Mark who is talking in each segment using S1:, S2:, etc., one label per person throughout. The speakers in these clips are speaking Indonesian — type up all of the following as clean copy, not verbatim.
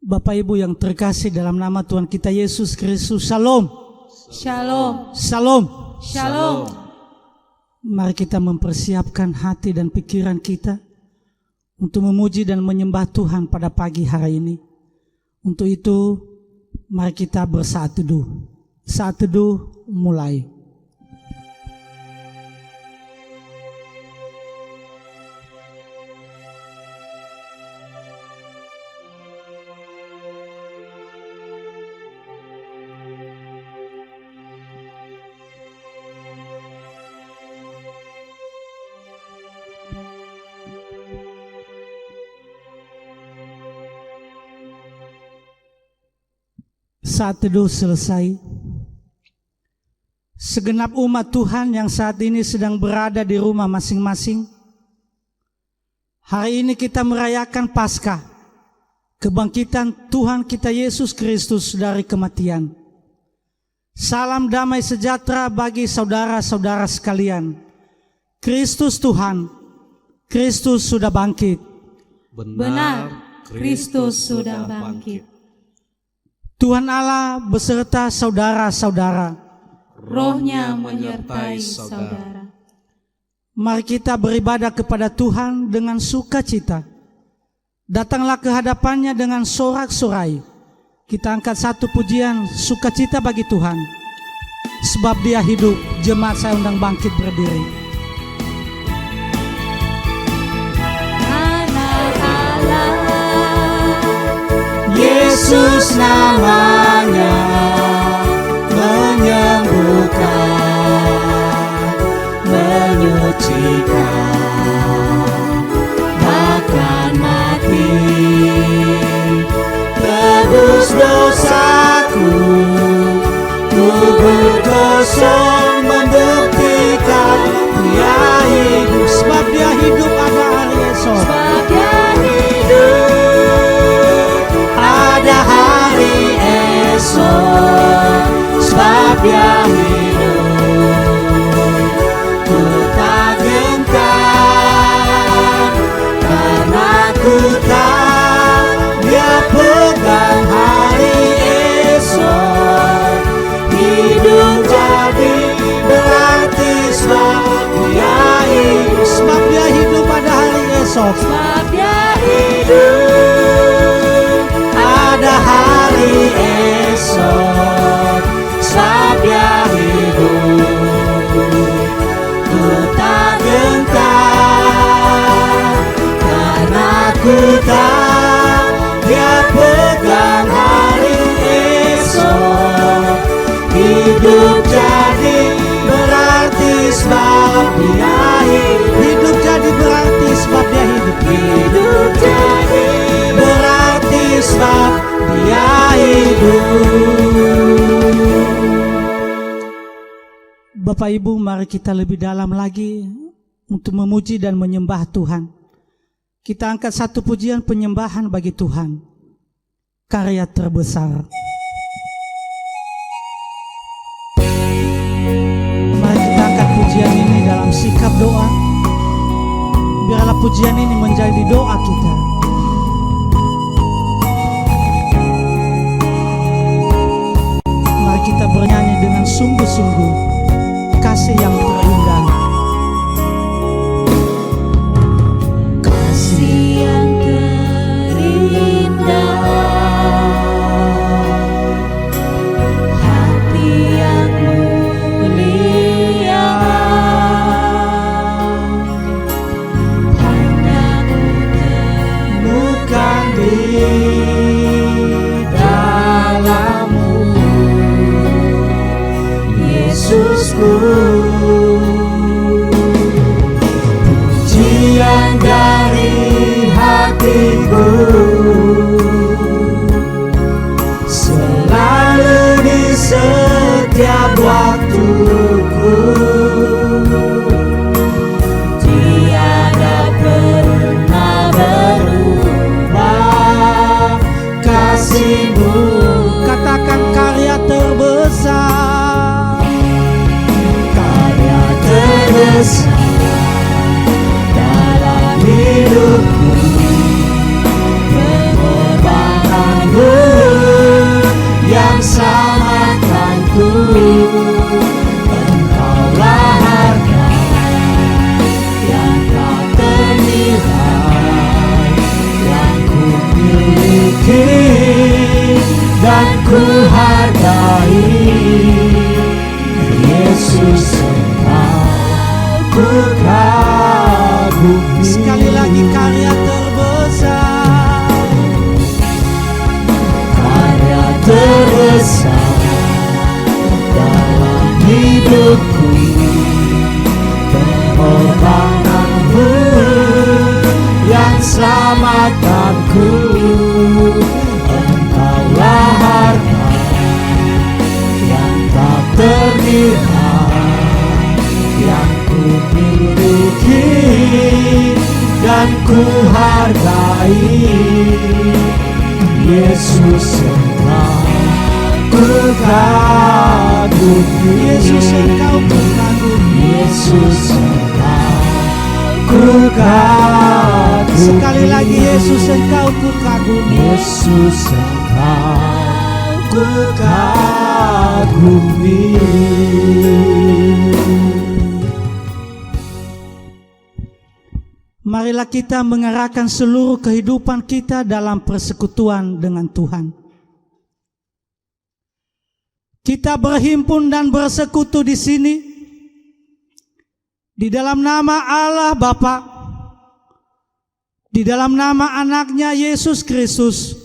S1: Bapak Ibu yang terkasih dalam nama Tuhan kita Yesus Kristus, Shalom.
S2: Shalom.
S1: Shalom.
S2: Shalom.
S1: Mari kita mempersiapkan hati dan pikiran kita untuk memuji dan menyembah Tuhan pada pagi hari ini. Untuk itu, mari kita bersaat teduh. Saat teduh mulai. Saat teduh selesai, segenap umat Tuhan yang saat ini sedang berada di rumah masing-masing, hari ini kita merayakan Paskah, kebangkitan Tuhan kita Yesus Kristus dari kematian. Salam damai sejahtera bagi saudara-saudara sekalian. Kristus Tuhan, Kristus sudah bangkit.
S2: Benar, Kristus sudah bangkit.
S1: Tuhan Allah beserta saudara-saudara,
S2: Roh-Nya menyertai saudara.
S1: Mari kita beribadah kepada Tuhan dengan sukacita. Datanglah ke hadapannya dengan sorak-sorai. Kita angkat satu pujian sukacita bagi Tuhan. Sebab Dia hidup. Jemaat saya undang bangkit berdiri. Yesus namanya menyembuhkan, menyucikan, bahkan mati tebus dosaku, tubuh kosong membuktikan Dia hidup. Sebab Dia hidup pada hari esok.
S2: Sebab Dia hidup
S1: pada hari esok. Sebab Dia hidup, ku tak gentar, karena ku tahu Dia pegang hari esok. Hidup jadi berarti sebab Dia hidup. Sebab Dia hidup pada hari esok.
S2: Sebab Dia hidup
S1: pada hari esok. Sebab Dia hidup, ku tak gentar, karena ku tahu Dia pegang hari esok. Hidup jadi berarti sebab Dia hidup. Hidup jadi berarti sebab Dia hidup.
S2: hidup jadi
S1: Berarti sebab Dia hidup. Bapak Ibu, mari kita lebih dalam lagi untuk memuji dan menyembah Tuhan. Kita angkat satu pujian penyembahan bagi Tuhan, karya terbesar. Mari kita angkat pujian ini dalam sikap doa. Biarlah pujian ini menjadi doa kita. Mari kita bernyanyi dengan sungguh-sungguh kasih yang terindah.
S2: kasih yang terindah, hati yang mulia, pandangmu
S3: ku kagumi.
S1: Sekali lagi karya terbesar,
S3: karya terbesar dalam hidupku, pengorbananmu yang selamatkanku. Engkaulah harta yang tak ternilai yang ku miliki dan ku hargai. Yesus Engkau ku kagumi.
S1: Yesus Engkau ku kagumi.
S3: Yesus Engkau ku kagumi.
S1: Sekali lagi Yesus Engkau ku kagumi.
S3: Yesus Engkau ku kagumi.
S1: Marilah kita mengarahkan seluruh kehidupan kita dalam persekutuan dengan Tuhan. Kita berhimpun dan bersekutu di sini di dalam nama Allah Bapa, di dalam nama anaknya Yesus Kristus,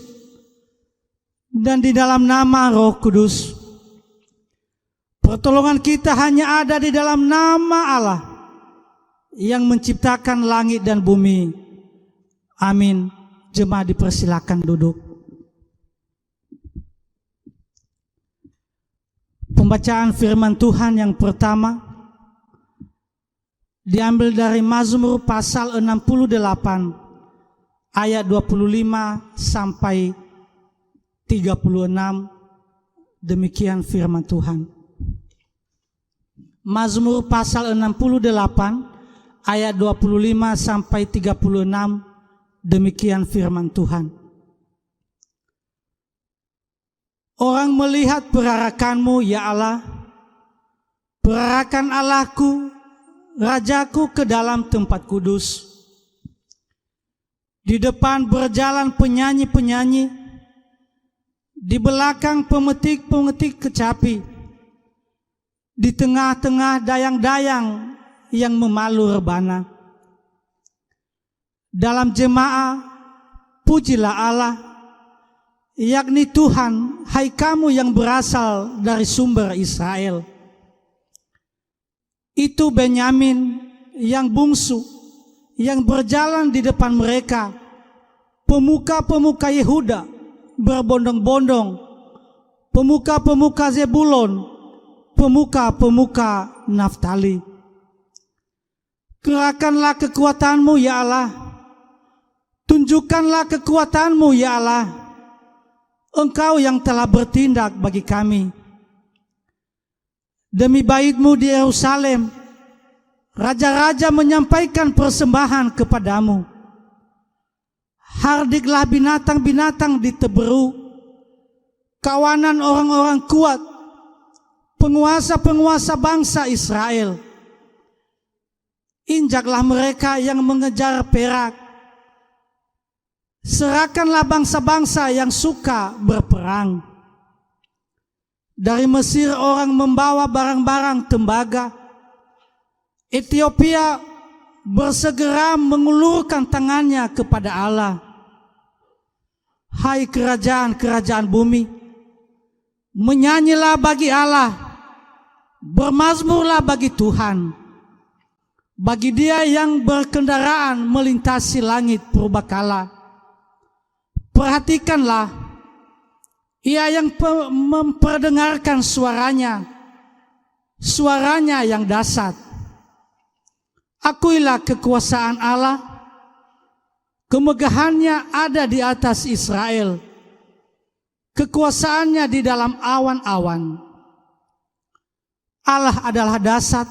S1: dan di dalam nama Roh Kudus. Pertolongan kita hanya ada di dalam nama Allah yang menciptakan langit dan bumi. Amin. Jemaat dipersilakan duduk. Pembacaan firman Tuhan yang pertama diambil dari Mazmur pasal 68 ayat 25 sampai 36. Demikian firman Tuhan. Mazmur pasal 68 ayat 25 sampai 36. Demikian firman Tuhan. Orang melihat perarakan-Mu ya Allah, perarakan Allahku, Rajaku ke dalam tempat kudus. Di depan berjalan penyanyi-penyanyi, di belakang pemetik-pemetik kecapi, di tengah-tengah dayang-dayang yang memalu rebana. Dalam jemaah pujilah Allah, yakni Tuhan, hai kamu yang berasal dari sumber Israel. Itu Benyamin yang bungsu, yang berjalan di depan mereka, pemuka-pemuka Yehuda berbondong-bondong, pemuka-pemuka Zebulon, pemuka-pemuka Naftali. Kerahkanlah kekuatan-Mu ya Allah, tunjukkanlah kekuatan-Mu ya Allah, Engkau yang telah bertindak bagi kami. Demi bait-Mu di Yerusalem, raja-raja menyampaikan persembahan kepadamu. Hardiklah binatang-binatang di teberu, kawanan orang-orang kuat, penguasa-penguasa bangsa Israel. Injaklah mereka yang mengejar perak, serahkanlah bangsa-bangsa yang suka berperang. Dari Mesir orang membawa barang-barang tembaga. Ethiopia bersegera mengulurkan tangannya kepada Allah. Hai kerajaan-kerajaan bumi, menyanyilah bagi Allah, bermazmurlah bagi Tuhan, bagi Dia yang berkendaraan melintasi langit purbakala. Perhatikanlah, Ia yang memperdengarkan suaranya yang dahsyat. Akuilah kekuasaan Allah, kemegahannya ada di atas Israel, kekuasaannya di dalam awan-awan. Allah adalah dahsyat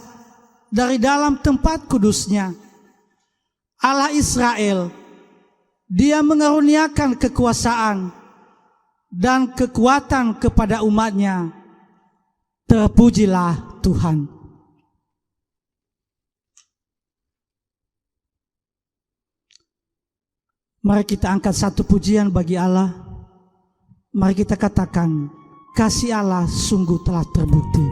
S1: dari dalam tempat kudusnya. Allah Israel, Dia mengaruniakan kekuasaan dan kekuatan kepada umatnya. Terpujilah Tuhan. Mari kita angkat satu pujian bagi Allah. Mari kita katakan, kasih Allah sungguh telah terbukti.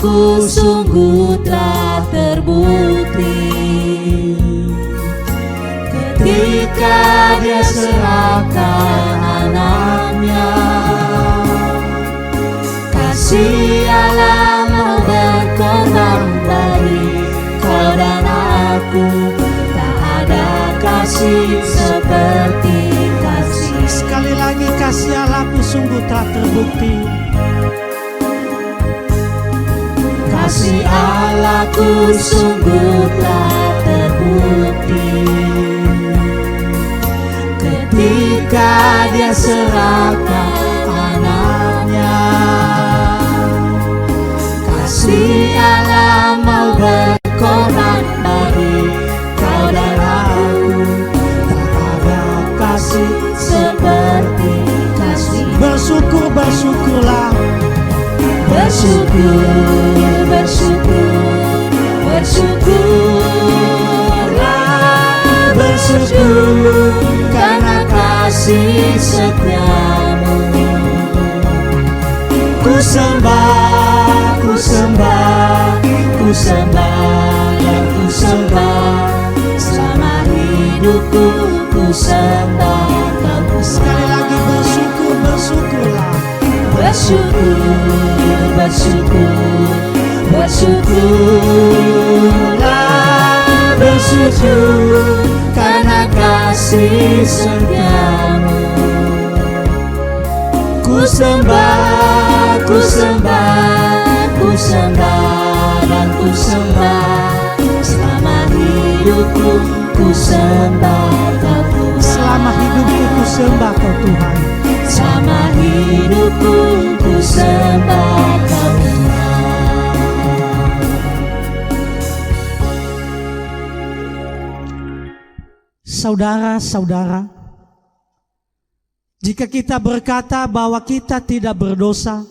S2: Allahku sungguh telah terbukti ketika Dia serahkan anaknya. Kasih Allah mau berkorban bagi kau dan aku. Tak ada kasih seperti kasih.
S1: Sekali lagi, kasih Allahku sungguh telah terbukti.
S2: Kasih Allahku sungguh telah terbukti ketika Dia serahkan anaknya. Kasih Allah mau berkorban bagi kau dan aku. Tak ada kasih seperti kasih.
S1: Bersyukur, bersyukurlah.
S2: Bersyukur, bersyukur, bersyukurlah, bersyukur karena kasih setiamu. Ku sembah, ku sembah, ku sembah dan ku sembah. Selama hidupku ku sembah Kau.
S1: Sekali lagi, bersyukur, bersyukurlah.
S2: Bersyukur, bersyukur, bersyukurlah, bersyukur karena kasih setiamu. Ku sembah, ku sembah, ku sembah dan ku sembah. Selama hidupku ku sembah Kau Tuhan.
S1: Selama hidupku ku sembah Kau Tuhan.
S2: Selama hidupku ku sembah Kau Tuhan.
S1: Saudara-saudara, jika kita berkata bahwa kita tidak berdosa,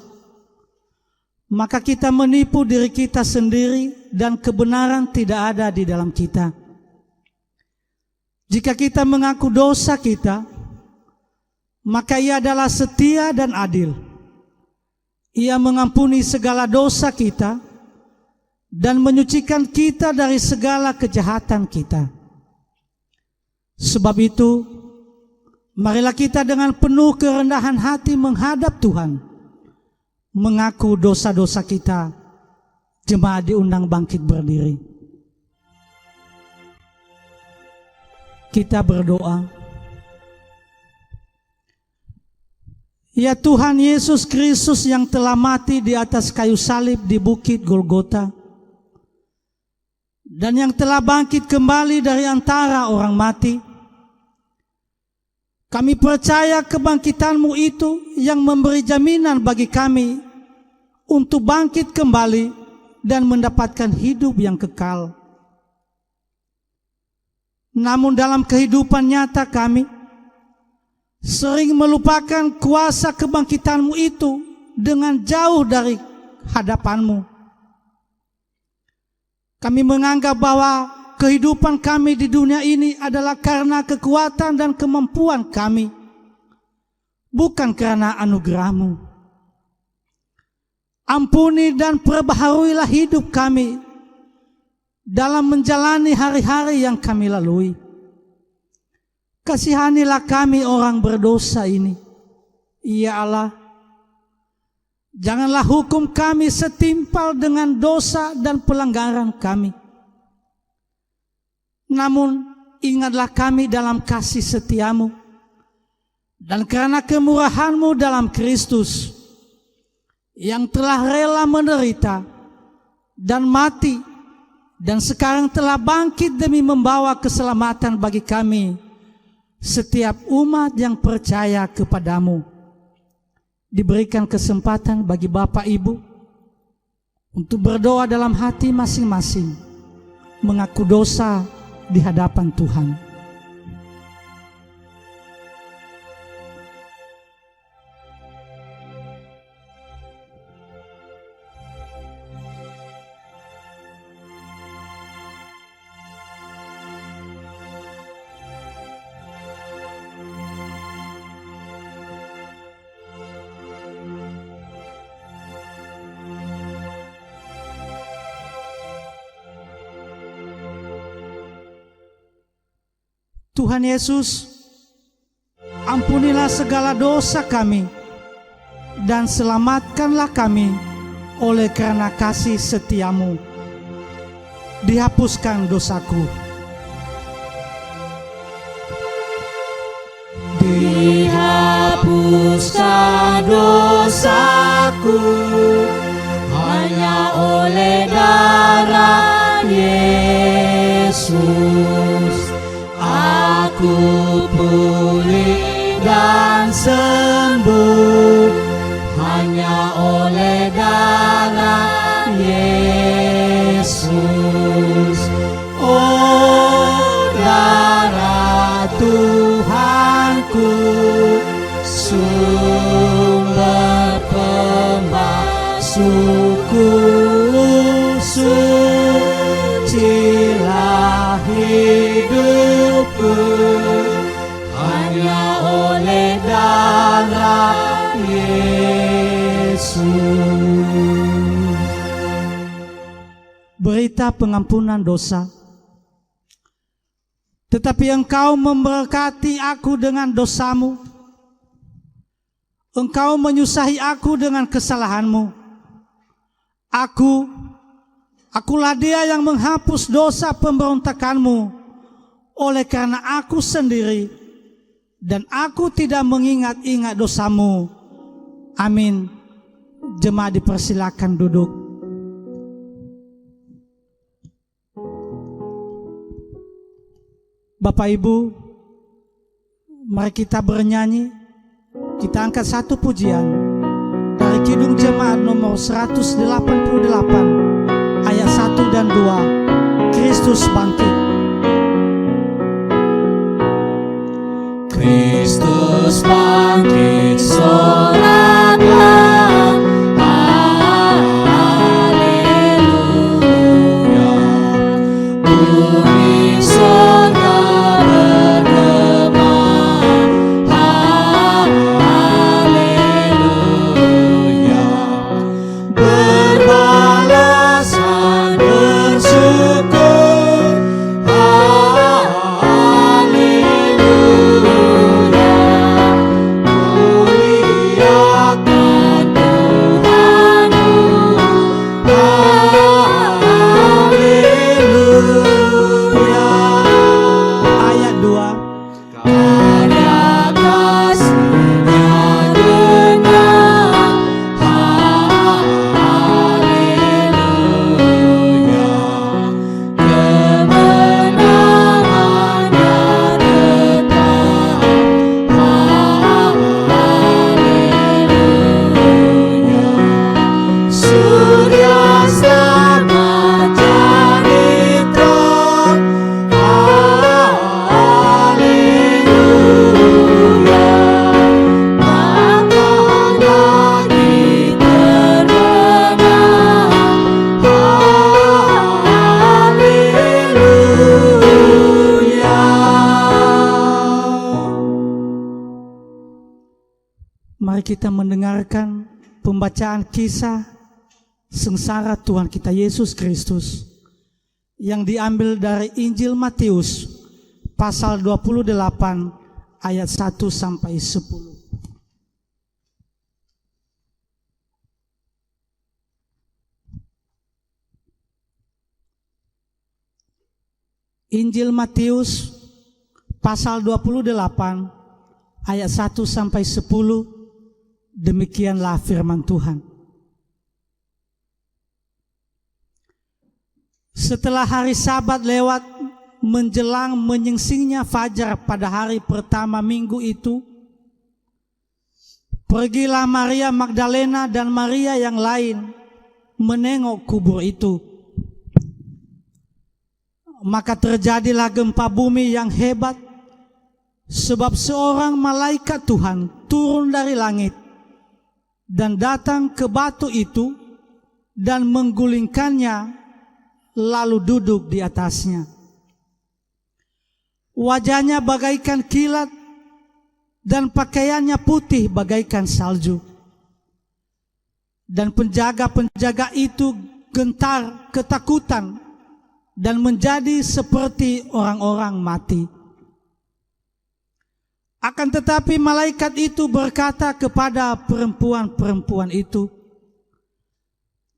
S1: maka kita menipu diri kita sendiri dan kebenaran tidak ada di dalam kita. Jika kita mengaku dosa kita, maka Ia adalah setia dan adil. Ia mengampuni segala dosa kita dan menyucikan kita dari segala kejahatan kita. Sebab itu, marilah kita dengan penuh kerendahan hati menghadap Tuhan, mengaku dosa-dosa kita. Jemaat diundang bangkit berdiri. Kita berdoa. Ya Tuhan Yesus Kristus yang telah mati di atas kayu salib di bukit Golgota, dan yang telah bangkit kembali dari antara orang mati, kami percaya kebangkitan-Mu itu yang memberi jaminan bagi kami untuk bangkit kembali dan mendapatkan hidup yang kekal. Namun dalam kehidupan nyata kami sering melupakan kuasa kebangkitan-Mu itu dengan jauh dari hadapan-Mu. Kami menganggap bahwa kehidupan kami di dunia ini adalah karena kekuatan dan kemampuan kami, bukan karena anugerah-Mu. Ampuni dan perbaharuilah hidup kami dalam menjalani hari-hari yang kami lalui. Kasihanilah kami orang berdosa ini. Ya Allah, janganlah hukum kami setimpal dengan dosa dan pelanggaran kami. Namun ingatlah kami dalam kasih setia-Mu, dan karena kemurahan-Mu dalam Kristus yang telah rela menderita dan mati dan sekarang telah bangkit demi membawa keselamatan bagi kami setiap umat yang percaya kepada-Mu. Diberikan kesempatan bagi Bapak Ibu untuk berdoa dalam hati masing-masing, mengaku dosa di hadapan Tuhan. Tuhan Yesus, ampunilah segala dosa kami dan selamatkanlah kami oleh karena kasih setiamu. Dihapuskan dosaku.
S2: Dihapuskan dosaku hanya oleh darah Yesus. Aku pulih dan sembuh hanya oleh darah Yesus. Oh, darah Tuhanku, sumber pembasuhku, sucilah hidupku hanya oleh darah Yesus.
S1: Berita pengampunan dosa. Tetapi engkau memberkati aku dengan dosamu. Engkau menyusahi aku dengan kesalahanmu. Akulah dia yang menghapus dosa pemberontakanmu oleh karena aku sendiri, dan aku tidak mengingat-ingat dosamu. Amin. Jemaat dipersilakan duduk. Bapak Ibu, mari kita bernyanyi. Kita angkat satu pujian dari Kidung Jemaat nomor 188 ayat 1 dan 2. Kristus bangkit.
S2: Kristus bangkit, soraklah, haleluya. Bumi sorga bergema, haleluya. Berbalasan bersyukur,
S1: Mari kita mendengarkan pembacaan kisah sengsara Tuhan kita Yesus Kristus yang diambil dari Injil Matius pasal 28 ayat 1 sampai 10. Injil Matius pasal 28 ayat 1 sampai 10. Demikianlah firman Tuhan. Setelah hari Sabat lewat, menjelang menyingsingnya fajar pada hari pertama minggu itu, pergilah Maria Magdalena dan Maria yang lain menengok kubur itu. Maka terjadilah gempa bumi yang hebat, sebab seorang malaikat Tuhan turun dari langit dan datang ke batu itu dan menggulingkannya, lalu duduk di atasnya. Wajahnya bagaikan kilat dan pakaiannya putih bagaikan salju. Dan penjaga-penjaga itu gentar ketakutan dan menjadi seperti orang-orang mati. Akan tetapi malaikat itu berkata kepada perempuan-perempuan itu,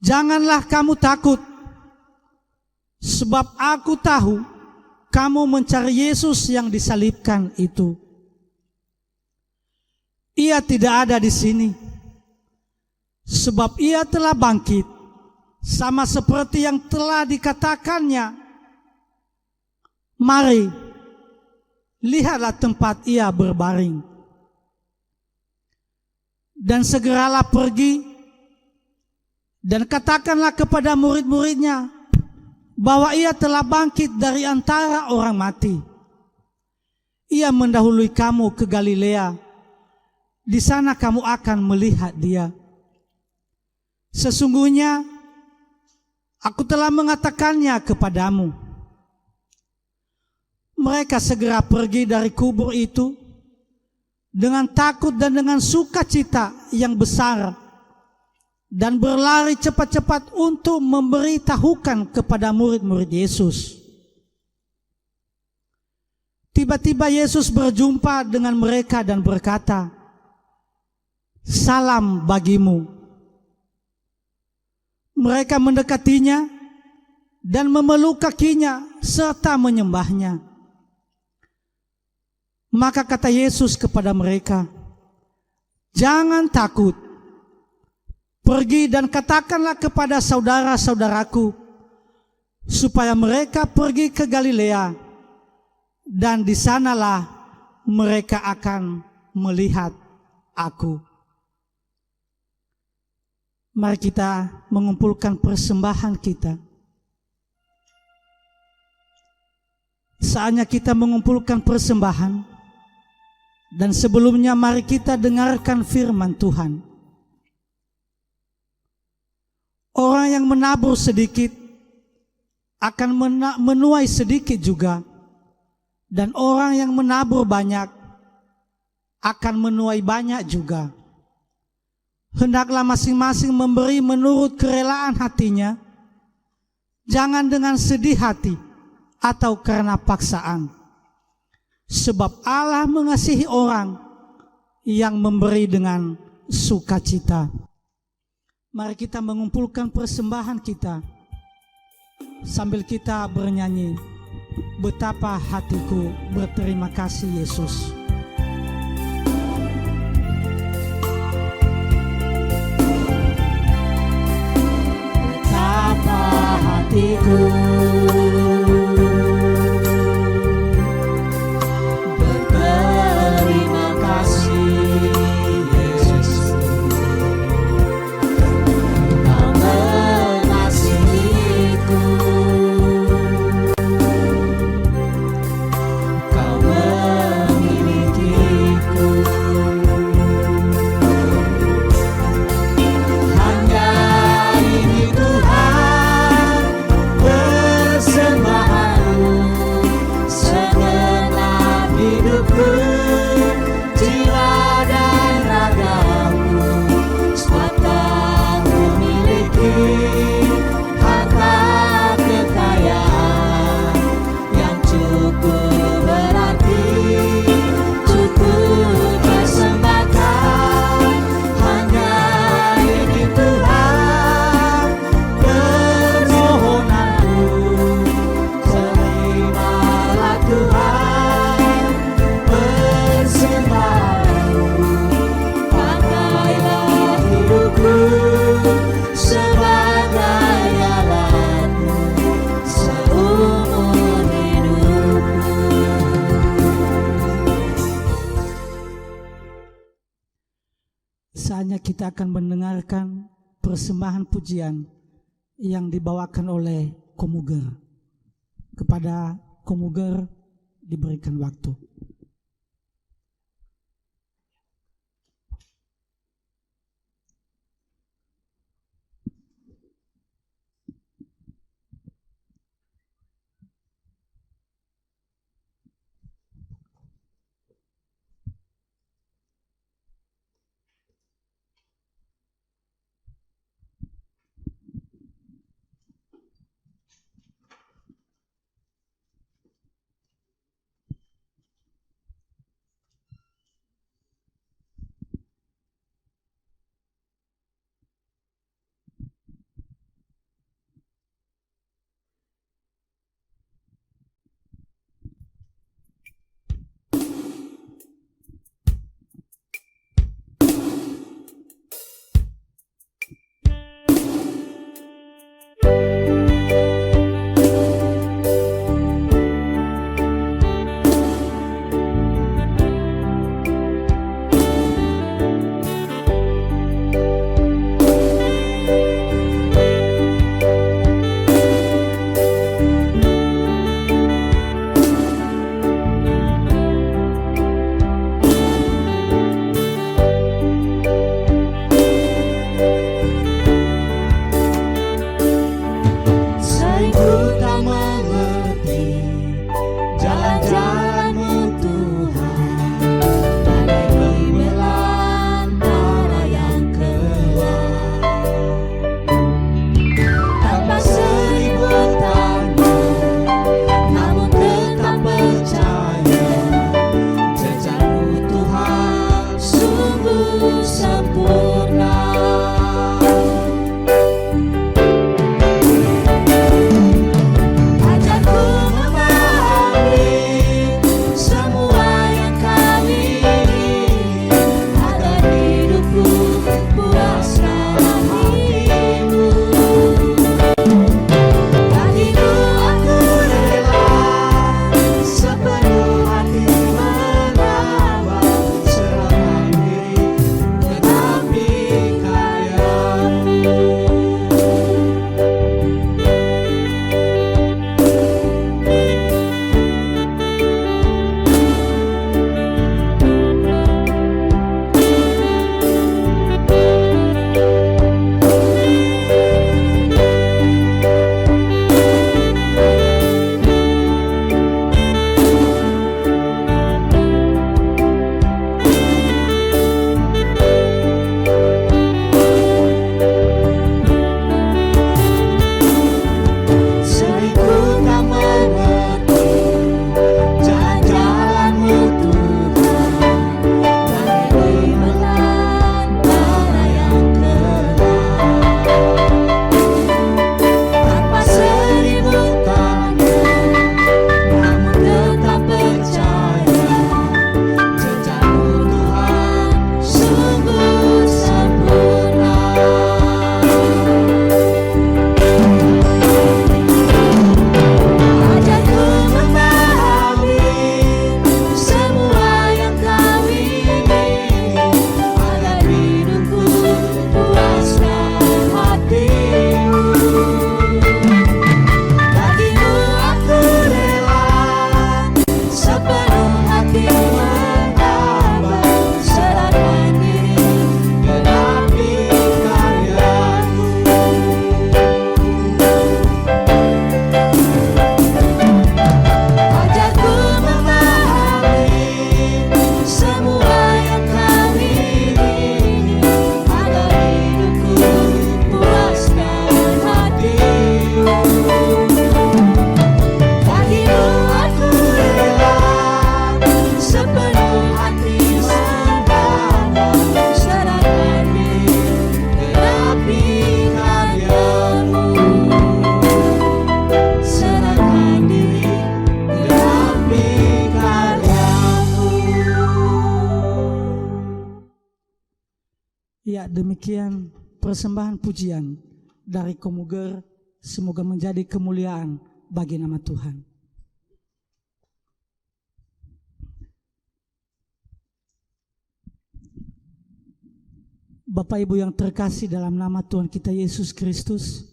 S1: "Janganlah kamu takut, sebab aku tahu kamu mencari Yesus yang disalibkan itu. Ia tidak ada di sini, sebab ia telah bangkit, sama seperti yang telah dikatakannya. Mari, lihatlah tempat ia berbaring. Dan segeralah pergi dan katakanlah kepada murid-muridnya bahwa ia telah bangkit dari antara orang mati. Ia mendahului kamu ke Galilea. Di sana kamu akan melihat dia. Sesungguhnya aku telah mengatakannya kepadamu." Mereka segera pergi dari kubur itu dengan takut dan dengan sukacita yang besar, dan berlari cepat-cepat untuk memberitahukan kepada murid-murid Yesus. Tiba-tiba Yesus berjumpa dengan mereka dan berkata, "Salam bagimu." Mereka mendekatinya dan memeluk kakinya serta menyembahnya. Maka kata Yesus kepada mereka, "Jangan takut. Pergi dan katakanlah kepada saudara-saudaraku supaya mereka pergi ke Galilea, dan di sanalah mereka akan melihat aku." Mari kita mengumpulkan persembahan kita. Saatnya kita mengumpulkan persembahan, dan sebelumnya mari kita dengarkan firman Tuhan. Orang yang menabur sedikit akan menuai sedikit juga, dan orang yang menabur banyak akan menuai banyak juga. Hendaklah masing-masing memberi menurut kerelaan hatinya, jangan dengan sedih hati atau karena paksaan. Sebab Allah mengasihi orang yang memberi dengan sukacita. Mari kita mengumpulkan persembahan kita sambil kita bernyanyi, "Betapa hatiku berterima kasih Yesus."
S3: Betapa hatiku berterima kasih Yesus, Kau mengasihiku, Kau memilikiku. Hanya ini Tuhan persembahanku, segenap hidupku, jiwa dan ragaku, sebab Kau memiliki harta kekayaan yang cukup berarti, cukup persembahkan. Hanya ini Tuhan permohonanku, terimalah Tuhan persembahanku. Pakailah hidupku sebagai alatmu seumur hidupku.
S1: Saatnya kita akan mendengarkan persembahan pujian yang dibawakan oleh Komuger. Kepada Komuger diberikan waktu. Ya, demikian persembahan pujian dari Komuger, semoga menjadi kemuliaan bagi nama Tuhan. Bapak Ibu yang terkasih dalam nama Tuhan kita Yesus Kristus,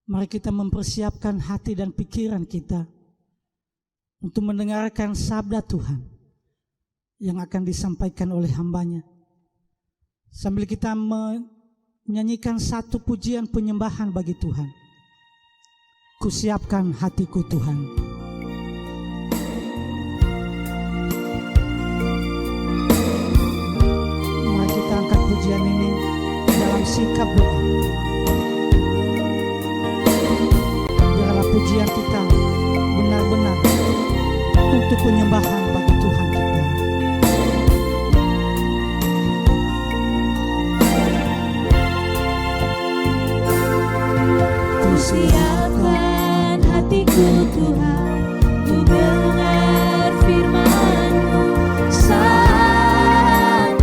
S1: mari kita mempersiapkan hati dan pikiran kita untuk mendengarkan sabda Tuhan yang akan disampaikan oleh hambanya. Sambil kita menyanyikan satu pujian penyembahan bagi Tuhan. Kusiapkan hatiku Tuhan. Pujian ini dalam sikap doa. Biarlah pujian kita benar-benar untuk penyembahan bagi Tuhan kita.
S3: Kusiapkan hatiku Tuhan, untuk dengar firman-Mu saat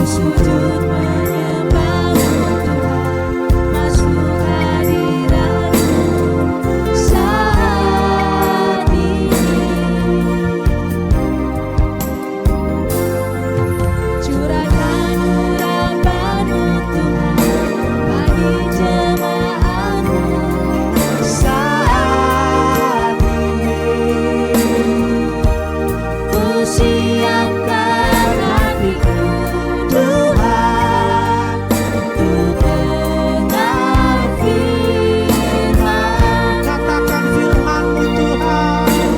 S3: sujud menyembah-Mu Tuhan, masuk hadirat-Mu saat ini. Curahkan urapan-Mu Tuhan bagi jemaat-Mu saat ini. Kusiapkan hatiku Tuhan, untuk dengar firman.
S1: Katakan firman-Mu Tuhan.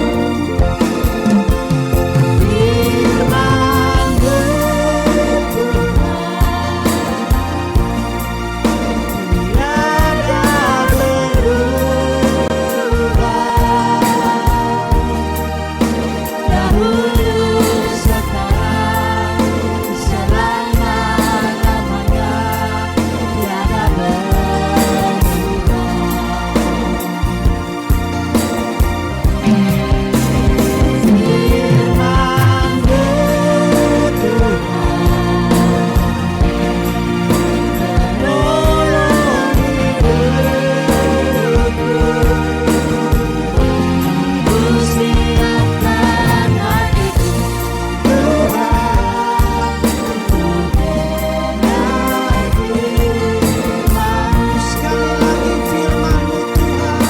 S3: Firman-Mu Tuhan, tiada berubah. Dahulu, sekarang, selama-lamanya, tiada berubah. Firman-Mu Tuhan, menolong hidupku. Kusiapkan hatiku Tuhan, untuk dengar firman.
S1: Sekali lagi firman-Mu Tuhan.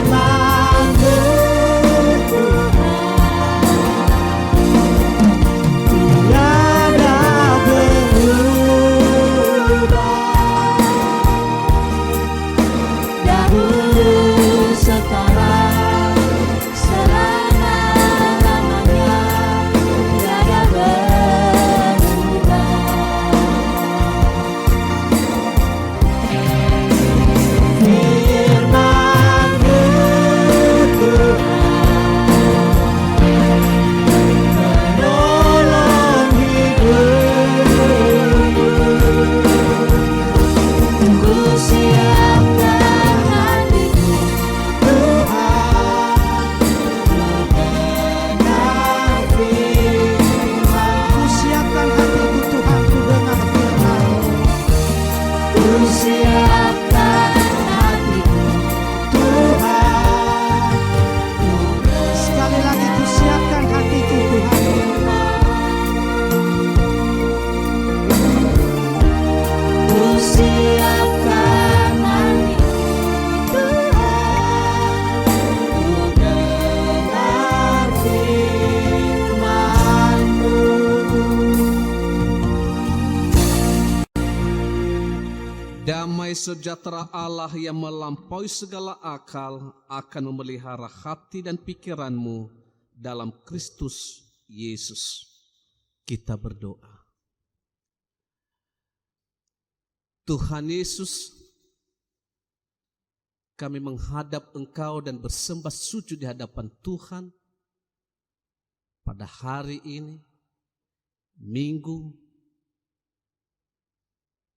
S3: Firman-Mu Tuhan, tiada berubah. Dahulu, sekarang, selama-lamanya, tiada berubah. Firman-Mu Tuhan, menolong hidupku. Kusiapkan hatiku Tuhan, untuk dengar firman.
S1: Kusiapkan hatiku Tuhan untuk dengar firman-Mu.
S3: Kusiapkan hatiku Tuhan,
S1: Sekali lagi kusiapkan hatiku Tuhan.
S3: kusiapkan hatiku Tuhan, untuk dengar firman-Mu.
S4: Damai sejahtera Allah yang melampaui segala akal akan memelihara hati dan pikiranmu dalam Kristus Yesus. Kita berdoa. Tuhan Yesus, kami menghadap Engkau dan bersembah sujud di hadapan Tuhan pada hari ini, Minggu,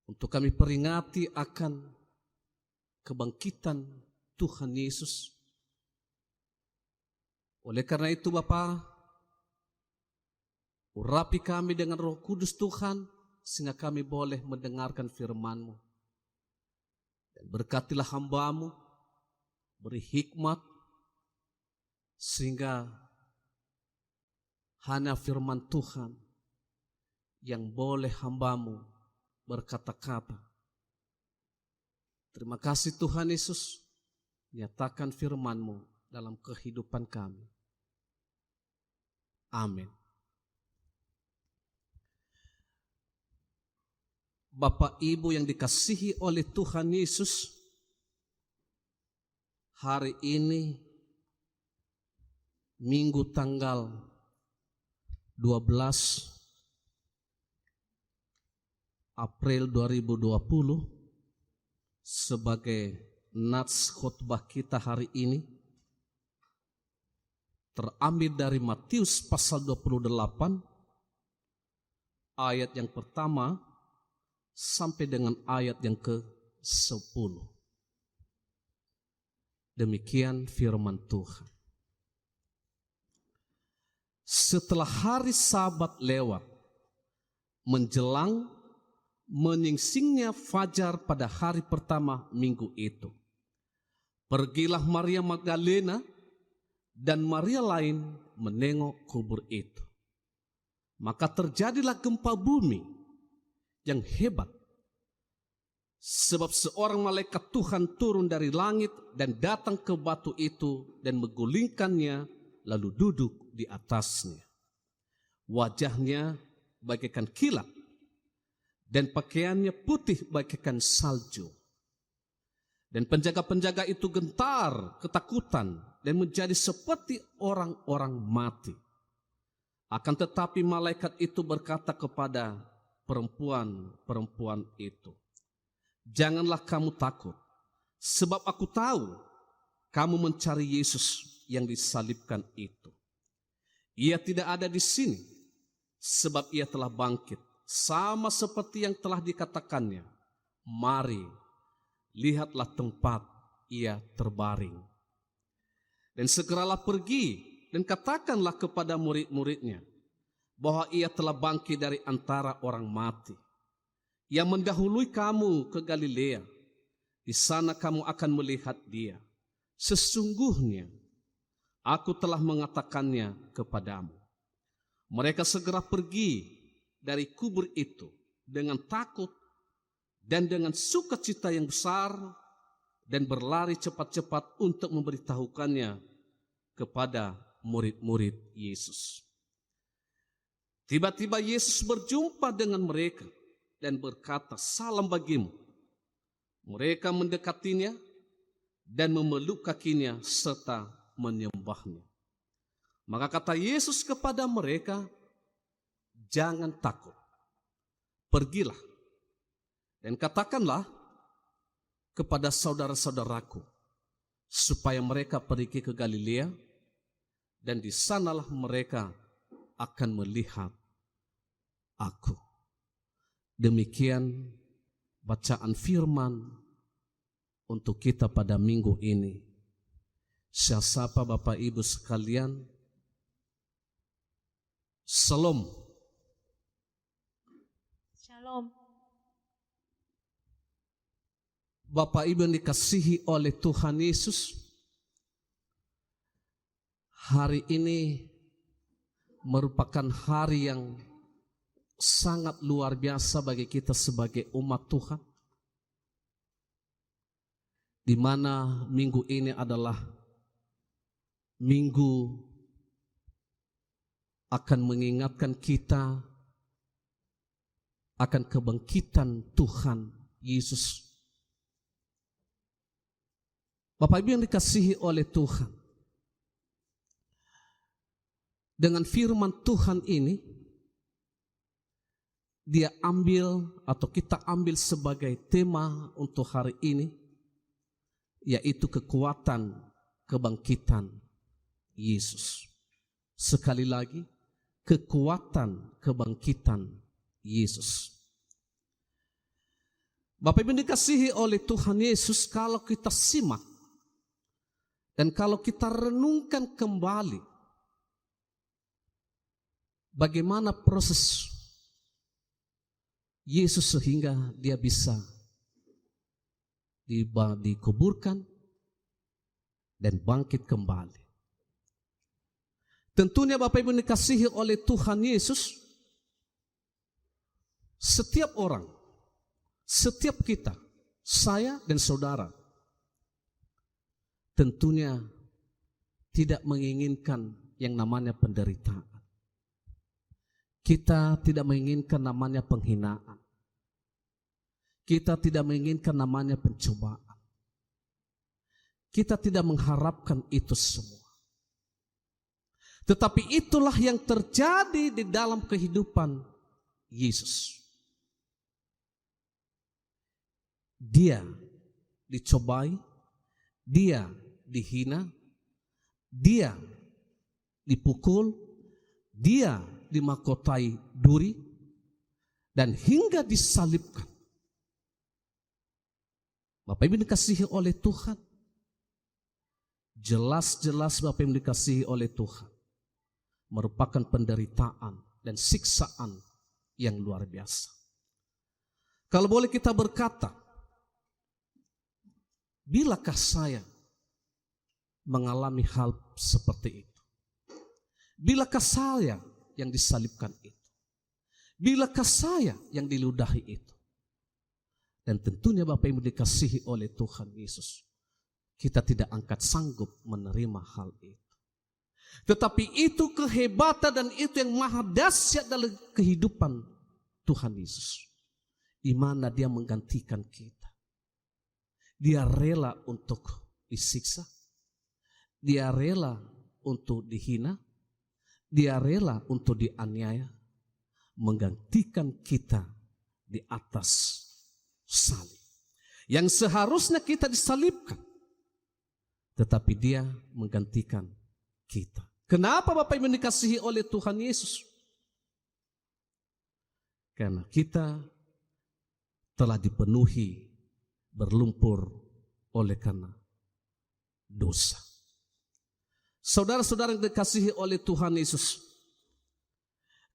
S4: untuk kami peringati akan kebangkitan Tuhan Yesus Oleh karena itu Bapa, urapi kami dengan Roh Kudus Tuhan, sehingga kami boleh mendengarkan firman-Mu. Dan berkatilah hamba-Mu, beri hikmat, sehingga hanya firman Tuhan yang boleh hamba-Mu berkata-kata. Terima kasih Tuhan Yesus, nyatakan firman-Mu dalam kehidupan kami. Amin. Bapak Ibu yang dikasihi oleh Tuhan Yesus, hari ini Minggu tanggal 12 April 2020 sebagai nats khotbah kita hari ini terambil dari Matius pasal 28 ayat yang pertama sampai dengan ayat yang ke-10. Demikian firman Tuhan. Setelah hari Sabat lewat, menjelang menyingsingnya fajar pada hari pertama minggu itu, pergilah Maria Magdalena dan Maria lain menengok kubur itu. Maka terjadilah gempa bumi yang hebat, sebab seorang malaikat Tuhan turun dari langit dan datang ke batu itu dan menggulingkannya, lalu duduk di atasnya. Wajahnya bagaikan kilat dan pakaiannya putih bagaikan salju. Dan penjaga-penjaga itu gentar ketakutan dan menjadi seperti orang-orang mati. Akan tetapi malaikat itu berkata kepada perempuan-perempuan itu, "Janganlah kamu takut, sebab aku tahu kamu mencari Yesus yang disalibkan itu. Ia tidak ada di sini, sebab ia telah bangkit, sama seperti yang telah dikatakannya. Mari, lihatlah tempat ia terbaring. Dan segeralah pergi dan katakanlah kepada murid-muridnya bahwa ia telah bangkit dari antara orang mati. Ia mendahului kamu ke Galilea. Di sana kamu akan melihat dia. Sesungguhnya aku telah mengatakannya kepadamu." Mereka segera pergi dari kubur itu dengan takut dan dengan sukacita yang besar, dan berlari cepat-cepat untuk memberitahukannya kepada murid-murid Yesus. Tiba-tiba Yesus berjumpa dengan mereka dan berkata, "Salam bagimu." Mereka mendekatinya dan memeluk kakinya serta menyembahnya. Maka kata Yesus kepada mereka, "Jangan takut, pergilah dan katakanlah kepada saudara-saudaraku supaya mereka pergi ke Galilea, dan di sanalah mereka akan melihat aku." Demikian bacaan firman untuk kita pada minggu ini. Saya sapa Bapak Ibu sekalian, Shalom.
S3: Shalom.
S4: Bapak Ibu yang dikasihi oleh Tuhan Yesus, hari ini merupakan hari yang sangat luar biasa bagi kita sebagai umat Tuhan, di mana minggu ini adalah minggu akan mengingatkan kita akan kebangkitan Tuhan Yesus. Bapak Ibu yang dikasihi oleh Tuhan, dengan firman Tuhan ini, dia ambil atau kita ambil sebagai tema untuk hari ini, yaitu kekuatan kebangkitan Yesus. Sekali lagi, kekuatan kebangkitan Yesus. Bapak Ibu dikasihi oleh Tuhan Yesus, kalau kita simak dan kalau kita renungkan kembali bagaimana proses Yesus sehingga dia bisa dikuburkan dan bangkit kembali. Tentunya Bapak Ibu dikasihi oleh Tuhan Yesus, setiap orang, setiap kita, saya dan saudara, tentunya tidak menginginkan yang namanya penderitaan. Kita tidak menginginkan namanya penghinaan. Kita tidak menginginkan namanya pencobaan. Kita tidak mengharapkan itu semua. Tetapi itulah yang terjadi di dalam kehidupan Yesus. Dia dicobai, dia dihina, dia dipukul, dia dimahkotai duri, dan hingga disalibkan. Bapak Ibu dikasihi oleh Tuhan, jelas-jelas Bapak Ibu dikasihi oleh Tuhan, merupakan penderitaan dan siksaan yang luar biasa. Kalau boleh kita berkata, bilakah saya mengalami hal seperti itu? Bilakah saya yang disalibkan itu? Bilakah saya yang diludahi itu? Dan tentunya Bapak Ibu dikasihi oleh Tuhan Yesus, kita tidak angkat sanggup menerima hal itu. Tetapi itu kehebatan dan itu yang maha dahsyat dalam kehidupan Tuhan Yesus, di mana Dia menggantikan kita. Dia rela untuk disiksa, Dia rela untuk dihina, Dia rela untuk dianiaya, menggantikan kita di atas salib. Yang seharusnya kita disalibkan, tetapi Dia menggantikan kita. Kenapa Bapak Ibu dikasihi oleh Tuhan Yesus? Karena kita telah dipenuhi berlumpur oleh karena dosa. Saudara-saudara yang dikasihi oleh Tuhan Yesus,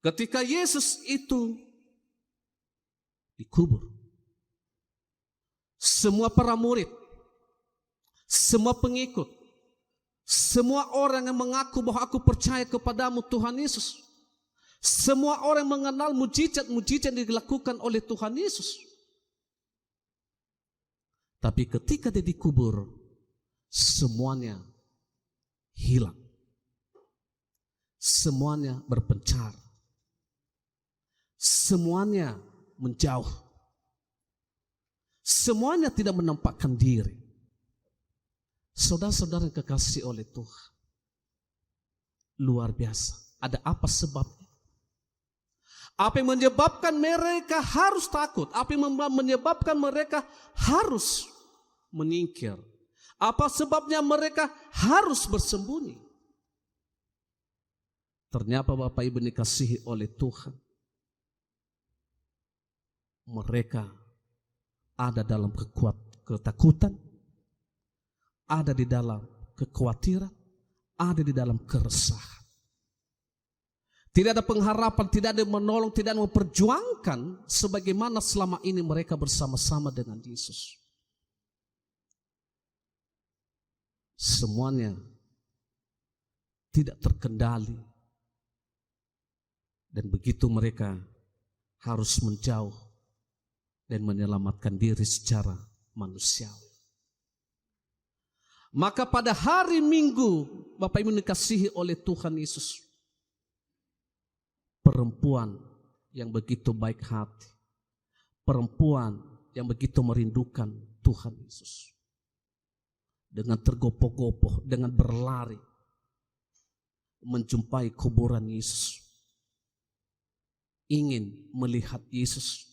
S4: ketika Yesus itu dikubur, semua para murid, semua pengikut, semua orang yang mengaku bahwa aku percaya kepadamu Tuhan Yesus, semua orang mengenal mujizat-mujizat yang dilakukan oleh Tuhan Yesus. Tapi ketika dia dikubur, semuanya hilang. Semuanya berpencar. Semuanya menjauh. Semuanya tidak menampakkan diri. Saudara-saudara yang kekasih oleh Tuhan, luar biasa. Ada apa sebabnya? Apa yang menyebabkan mereka harus takut? Apa yang menyebabkan mereka harus menyingkir? Apa sebabnya mereka harus bersembunyi? Ternyata Bapak Ibu dikasihi oleh Tuhan, mereka ada dalam ketakutan, ada di dalam kekhawatiran, ada di dalam keresahan. Tidak ada pengharapan, tidak ada menolong, tidak ada memperjuangkan sebagaimana selama ini mereka bersama-sama dengan Yesus. Semuanya tidak terkendali. Dan begitu mereka harus menjauh dan menyelamatkan diri secara manusiawi. Maka pada hari Minggu, Bapak Ibu dikasihi oleh Tuhan Yesus, perempuan yang begitu baik hati, perempuan yang begitu merindukan Tuhan Yesus, dengan tergopoh-gopoh, dengan berlari menjumpai kuburan Yesus, ingin melihat Yesus,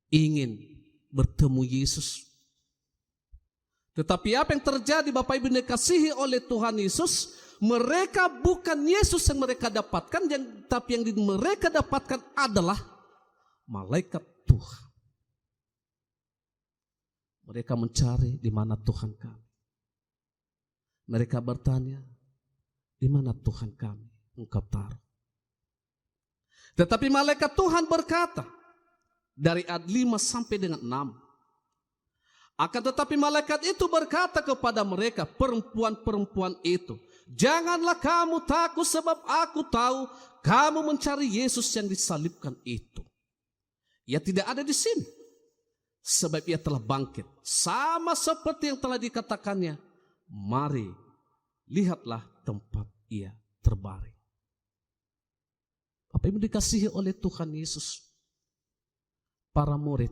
S4: ingin bertemu Yesus. Tetapi apa yang terjadi Bapak Ibu dikasihi oleh Tuhan Yesus, mereka bukan Yesus yang mereka dapatkan, tapi yang mereka dapatkan adalah malaikat Tuhan. Mereka mencari di mana Tuhan kami. Mereka bertanya, di mana Tuhan kami? engkau taruh. Tetapi malaikat Tuhan berkata, dari ayat 5 sampai dengan 6. Akan tetapi malaikat itu berkata kepada mereka, perempuan-perempuan itu, janganlah kamu takut sebab aku tahu kamu mencari Yesus yang disalibkan itu. Ia tidak ada di sini, sebab ia telah bangkit. Sama seperti yang telah dikatakannya, mari, lihatlah tempat ia terbaring. Apa yang dikasihi oleh Tuhan Yesus, para murid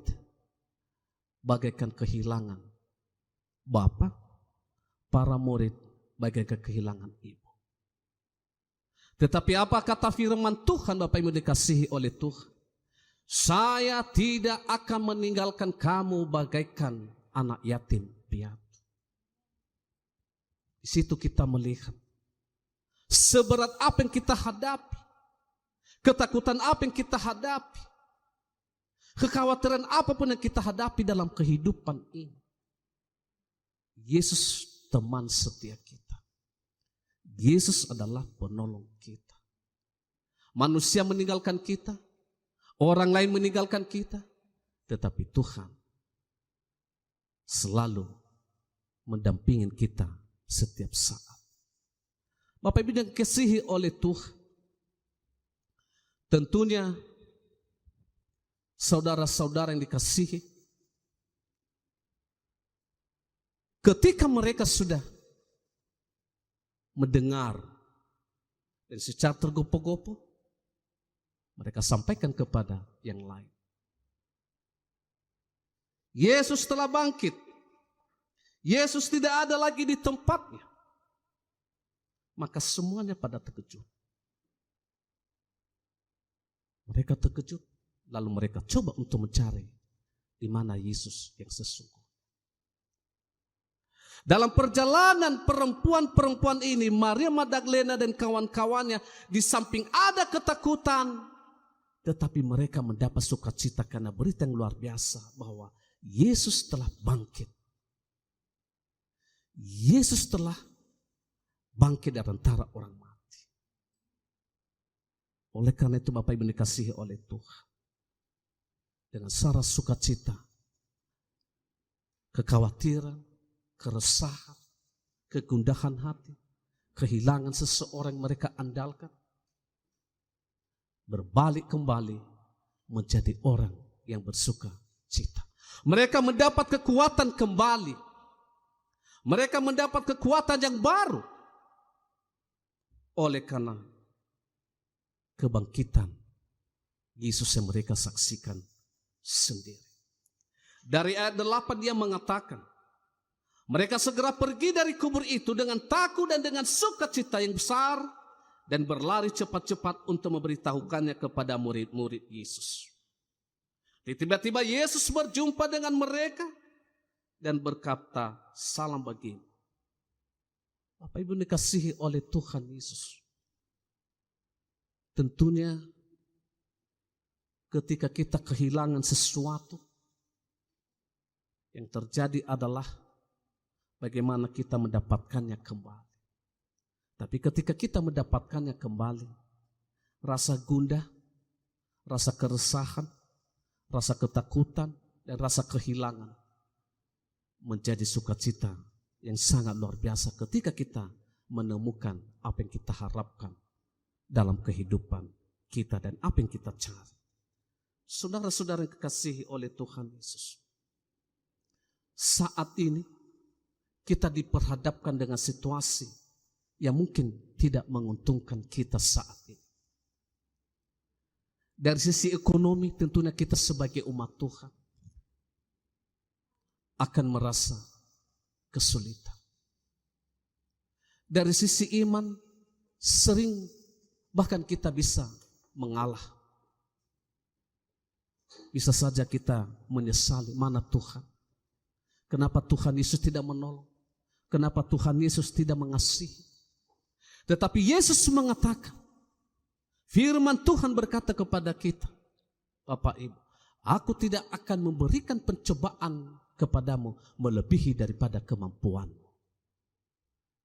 S4: bagaikan kehilangan bapa, para murid bagaikan kehilangan ibu. Tetapi apa kata firman Tuhan, Bapak Ibu dikasihi oleh Tuhan? Saya tidak akan meninggalkan kamu bagaikan anak yatim piatu. Di situ kita melihat seberat apa yang kita hadapi, ketakutan apa yang kita hadapi, kekhawatiran apapun yang kita hadapi dalam kehidupan ini, Yesus teman setia kita. Yesus adalah penolong kita. Manusia meninggalkan kita, orang lain meninggalkan kita, tetapi Tuhan selalu mendampingi kita setiap saat. Bapak Ibu yang dikasihi oleh Tuhan, tentunya saudara-saudara yang dikasihi, ketika mereka sudah mendengar dan secara tergopoh-gopoh, mereka sampaikan kepada yang lain. Yesus telah bangkit. Yesus tidak ada lagi di tempatnya. Maka semuanya pada terkejut. Mereka terkejut. Lalu mereka coba untuk mencari di mana Yesus yang sesungguhnya. Dalam perjalanan perempuan-perempuan ini, Maria Magdalena dan kawan-kawannya, di samping ada ketakutan, tetapi mereka mendapat sukacita karena berita yang luar biasa bahwa Yesus telah bangkit. Yesus telah bangkit dari antara orang mati. Oleh karena itu Bapak Ibu dikasihi oleh Tuhan, dengan syarat sukacita, kekhawatiran, keresahan, kegundahan hati, kehilangan seseorang yang mereka andalkan, berbalik kembali menjadi orang yang bersuka cita. Mereka mendapat kekuatan kembali. Mereka mendapat kekuatan yang baru. Oleh karena kebangkitan Yesus yang mereka saksikan sendiri. Dari ayat 8 dia mengatakan, mereka segera pergi dari kubur itu dengan takut dan dengan sukacita yang besar, dan berlari cepat-cepat untuk memberitahukannya kepada murid-murid Yesus. Tiba-tiba Yesus berjumpa dengan mereka dan berkata, salam bagimu. Bapak Ibu dikasihi oleh Tuhan Yesus, tentunya ketika kita kehilangan sesuatu, yang terjadi adalah bagaimana kita mendapatkannya kembali. Tapi ketika kita mendapatkannya kembali, rasa gundah, rasa keresahan, rasa ketakutan, dan rasa kehilangan menjadi sukacita yang sangat luar biasa ketika kita menemukan apa yang kita harapkan dalam kehidupan kita dan apa yang kita cari. Saudara-saudara yang dikasihi oleh Tuhan Yesus, saat ini kita diperhadapkan dengan situasi yang mungkin tidak menguntungkan kita saat ini. Dari sisi ekonomi tentunya kita sebagai umat Tuhan akan merasa kesulitan. Dari sisi iman sering bahkan kita bisa mengalah. Bisa saja kita menyesali, mana Tuhan? Kenapa Tuhan Yesus tidak menolong? Kenapa Tuhan Yesus tidak mengasihi? Tetapi Yesus mengatakan, firman Tuhan berkata kepada kita, Bapak Ibu, aku tidak akan memberikan pencobaan kepadamu melebihi daripada kemampuanmu.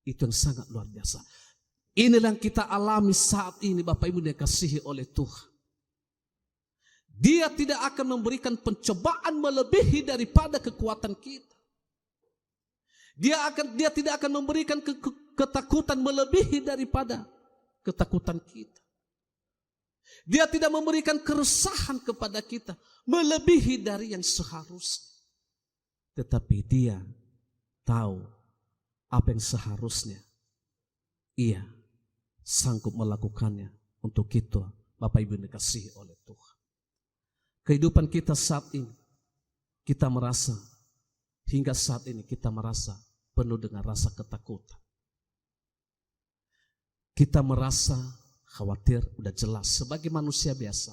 S4: Itu yang sangat luar biasa. Inilah yang kita alami saat ini, Bapak Ibu yang dikasihi oleh Tuhan. Dia tidak akan memberikan pencobaan melebihi daripada kekuatan kita. Dia tidak akan memberikan ketakutan melebihi daripada ketakutan kita. Dia tidak memberikan keresahan kepada kita melebihi dari yang seharusnya. Tetapi dia tahu apa yang seharusnya ia sanggup melakukannya untuk kita, Bapak Ibu yang dikasihi oleh Tuhan. Kehidupan kita saat ini, kita merasa, hingga saat ini kita merasa penuh dengan rasa ketakutan. Kita merasa khawatir, udah jelas sebagai manusia biasa,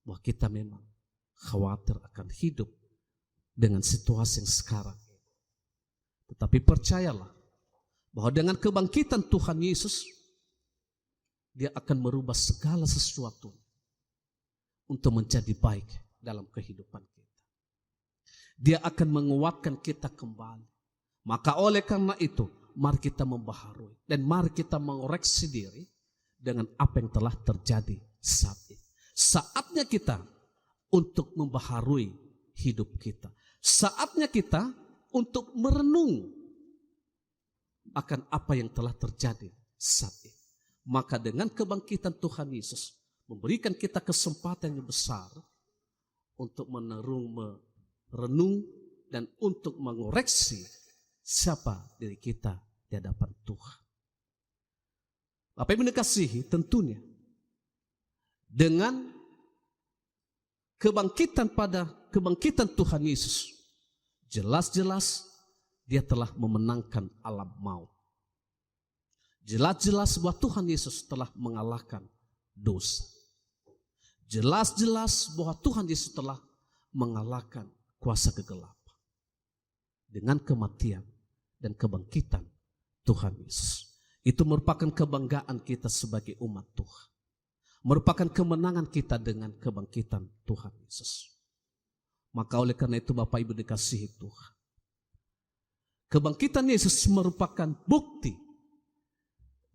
S4: bahwa kita memang khawatir akan hidup dengan situasi yang sekarang. Tetapi percayalah, bahwa dengan kebangkitan Tuhan Yesus, Dia akan merubah segala sesuatu untuk menjadi baik dalam kehidupan kita. Dia akan menguatkan kita kembali. Maka oleh karena itu, mari kita membaharui dan mari kita mengoreksi diri dengan apa yang telah terjadi saat ini. Saatnya kita untuk membaharui hidup kita. Saatnya kita untuk merenung akan apa yang telah terjadi saat ini. Maka dengan kebangkitan Tuhan Yesus memberikan kita kesempatan yang besar untuk merenung dan untuk mengoreksi siapa diri kita di hadapan Tuhan. Bapak Ibu dikasihi, tentunya dengan kebangkitan Tuhan Yesus, jelas-jelas Dia telah memenangkan alam maut. Jelas-jelas bahwa Tuhan Yesus telah mengalahkan dosa. Jelas-jelas bahwa Tuhan Yesus telah mengalahkan kuasa kegelapan. Dengan kematian dan kebangkitan Tuhan Yesus. Itu merupakan kebanggaan kita sebagai umat Tuhan. Merupakan kemenangan kita dengan kebangkitan Tuhan Yesus. Maka oleh karena itu Bapak Ibu dikasihi Tuhan, kebangkitan Yesus merupakan bukti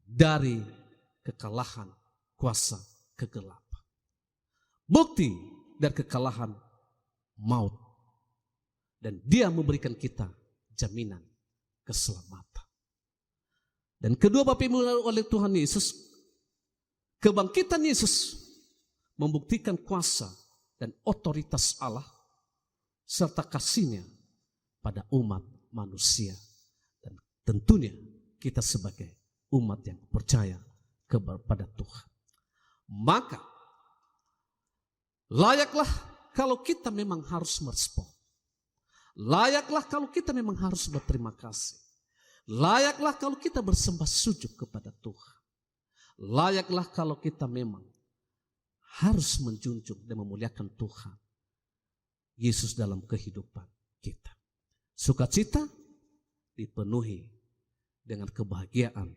S4: dari kekalahan kuasa kegelapan. Bukti dari kekalahan maut. Dan Dia memberikan kita jaminan keselamatan. Dan kedua Bapak Ibu oleh Tuhan Yesus, kebangkitan Yesus membuktikan kuasa dan otoritas Allah serta kasih-Nya pada umat manusia. Dan tentunya kita sebagai umat yang percaya kepada Tuhan. Maka layaklah kalau kita memang harus merespon. Layaklah kalau kita memang harus berterima kasih. Layaklah kalau kita bersembah sujud kepada Tuhan. Layaklah kalau kita memang harus menjunjung dan memuliakan Tuhan Yesus dalam kehidupan kita. Sukacita dipenuhi dengan kebahagiaan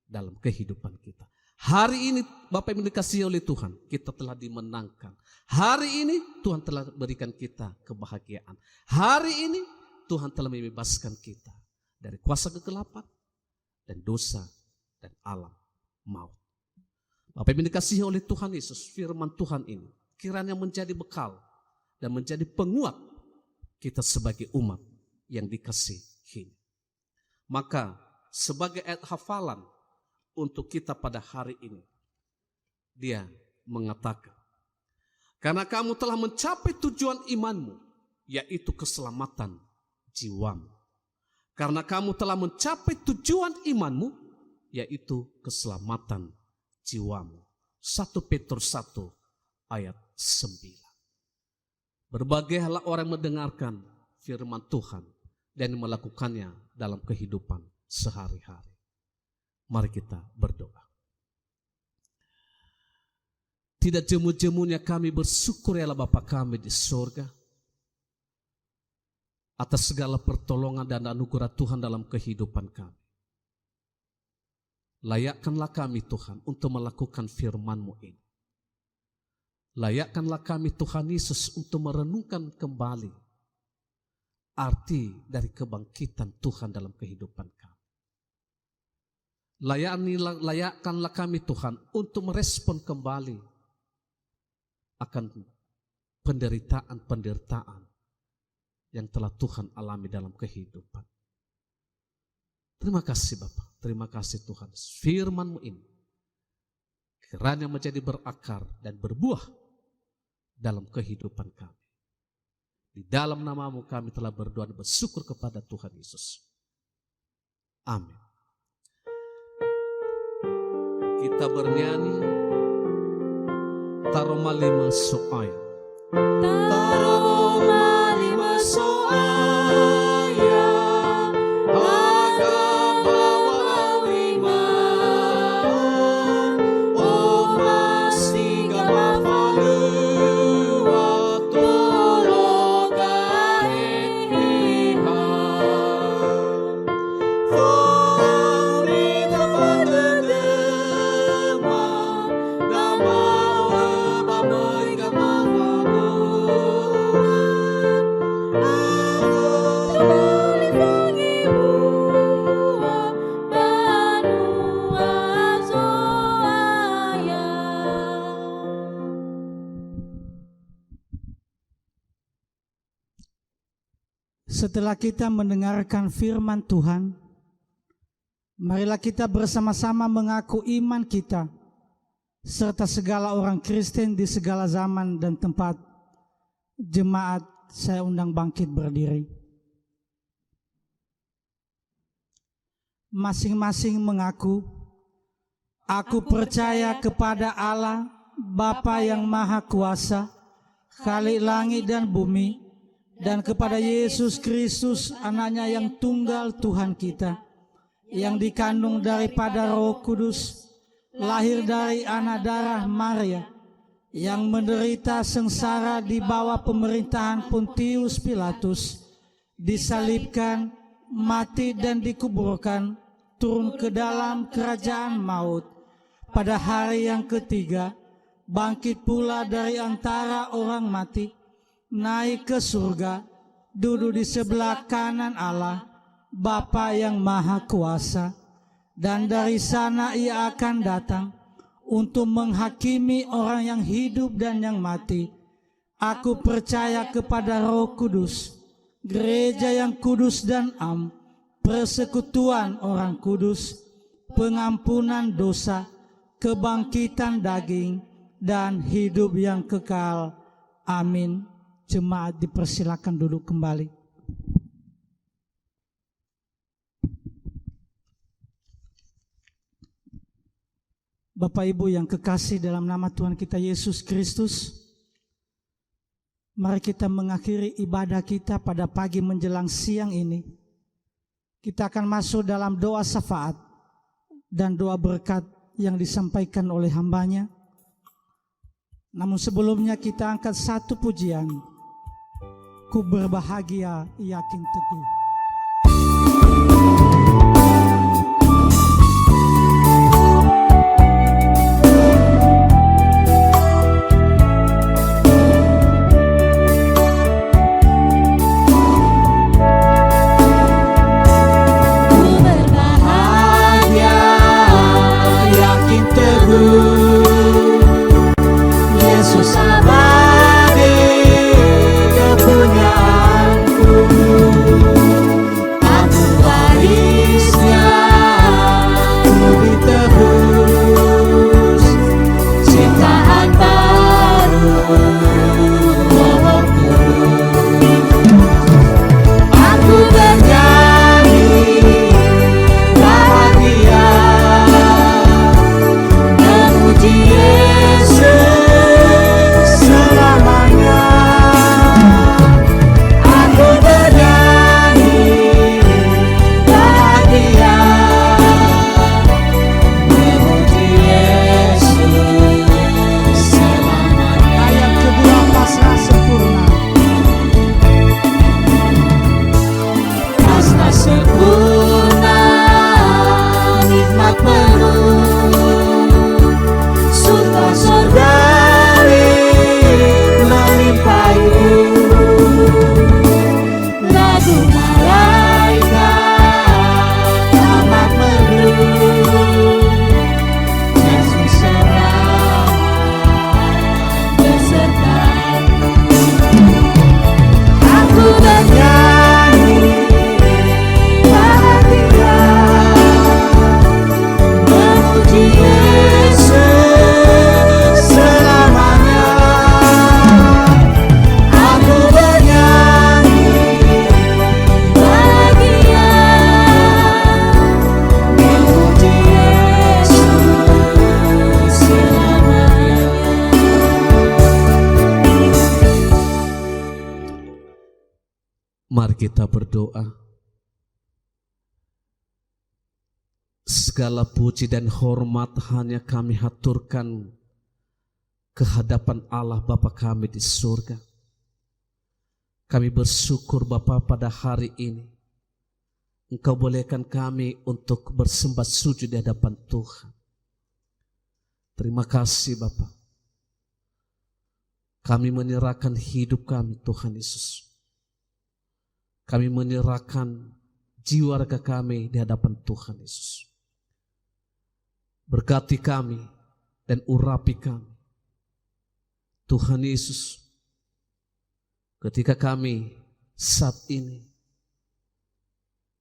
S4: dalam kehidupan kita. Hari ini Bapak Ibu dikasihi oleh Tuhan, kita telah dimenangkan. Hari ini Tuhan telah berikan kita kebahagiaan. Hari ini Tuhan telah membebaskan kita dari kuasa kegelapan dan dosa dan alam maut. Bapak Ibu dikasihi oleh Tuhan Yesus, firman Tuhan ini kiranya menjadi bekal dan menjadi penguat kita sebagai umat yang dikasihi. Maka sebagai ayat hafalan untuk kita pada hari ini, Dia mengatakan, karena kamu telah mencapai tujuan imanmu, yaitu keselamatan jiwamu. Karena kamu telah mencapai tujuan imanmu, yaitu keselamatan jiwamu. 1 Petrus 1 ayat 9. Berbahagialah orang mendengarkan firman Tuhan dan melakukannya dalam kehidupan sehari-hari. Mari kita berdoa. Tidak jemu-jemunya kami bersyukur ya Bapa kami di surga atas segala pertolongan dan anugerah Tuhan dalam kehidupan kami. Layakkanlah kami Tuhan untuk melakukan firman-Mu ini. Layakkanlah kami Tuhan Yesus untuk merenungkan kembali arti dari kebangkitan Tuhan dalam kehidupan kami. layakkanlah kami Tuhan untuk merespon kembali akan penderitaan yang telah Tuhan alami dalam kehidupan. Terima kasih Bapa, terima kasih Tuhan. Firman-Mu ini kiranya menjadi berakar dan berbuah dalam kehidupan kami. Di dalam nama-Mu kami telah berdoa dan bersyukur kepada Tuhan Yesus. Amin. Kita bernyanyi Taroma 5 soaya.
S3: Taroma 5 soaya, aga bawa lima, o masih gama falua tologa eha. Fauri dapat dema, dama babay gama
S1: Setelah kita mendengarkan firman Tuhan, marilah kita bersama-sama mengaku iman kita serta segala orang Kristen di segala zaman dan tempat. Jemaat, saya undang bangkit berdiri. Masing-masing mengaku, aku percaya kepada Allah, Bapa yang Maha Kuasa, Khalik langit dan bumi, dan kepada Yesus Kristus, anaknya yang tunggal Tuhan kita, yang dikandung daripada Roh Kudus, lahir dari anak darah Maria, yang menderita sengsara di bawah pemerintahan Pontius Pilatus, disalibkan, mati dan dikuburkan, turun ke dalam kerajaan maut. Pada hari yang ketiga, bangkit pula dari antara orang mati, naik ke surga, duduk di sebelah kanan Allah, Bapa yang Maha Kuasa, dan dari sana ia akan datang untuk menghakimi orang yang hidup dan yang mati. Aku percaya kepada Roh Kudus, gereja yang kudus dan am, persekutuan orang kudus, pengampunan dosa, kebangkitan daging, dan hidup yang kekal. Amin. Jemaat dipersilakan duduk kembali. Bapak Ibu yang kekasih dalam nama Tuhan kita Yesus Kristus, mari kita mengakhiri ibadah kita pada pagi menjelang siang ini. Kita akan masuk dalam doa syafaat dan doa berkat yang disampaikan oleh hambanya. Namun sebelumnya kita angkat satu pujian. Ku berbahagia yakin teguh.
S4: Mari kita berdoa. Segala puji dan hormat hanya kami haturkan ke hadapan Allah Bapa kami di surga. Kami bersyukur Bapa pada hari ini Engkau bolehkan kami untuk bersembah sujud di hadapan Tuhan. Terima kasih Bapa. Kami menyerahkan hidup kami Tuhan Yesus. Kami menyerahkan jiwa raga kami di hadapan Tuhan Yesus. Berkati kami dan urapi kami. Tuhan Yesus, ketika kami saat ini,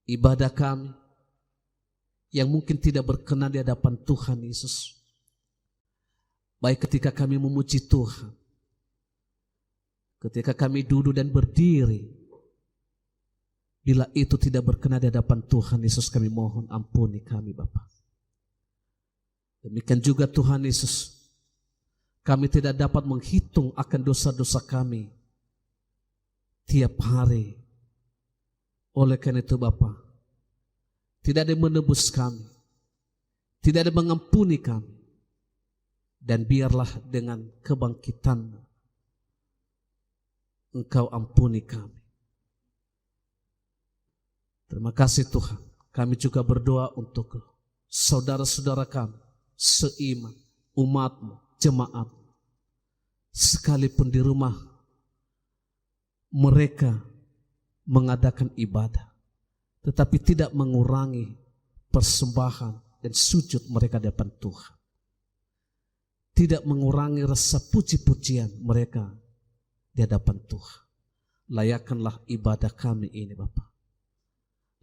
S4: ibadah kami yang mungkin tidak berkenan di hadapan Tuhan Yesus, baik ketika kami memuji Tuhan, ketika kami duduk dan berdiri, bila itu tidak berkenan di hadapan Tuhan Yesus, kami mohon ampuni kami Bapa. Demikian juga Tuhan Yesus, kami tidak dapat menghitung akan dosa-dosa kami tiap hari. Oleh karena itu Bapa, tidak ada yang menebus kami, tidak ada yang mengampuni kami. Dan biarlah dengan kebangkitan Engkau ampuni kami. Terima kasih Tuhan. Kami juga berdoa untuk saudara-saudara kami seiman, umat-Mu, jemaat, sekalipun di rumah mereka mengadakan ibadah, tetapi tidak mengurangi persembahan dan sujud mereka di hadapan Tuhan. Tidak mengurangi rasa puji-pujian mereka di hadapan Tuhan. Layakkanlah ibadah kami ini Bapa.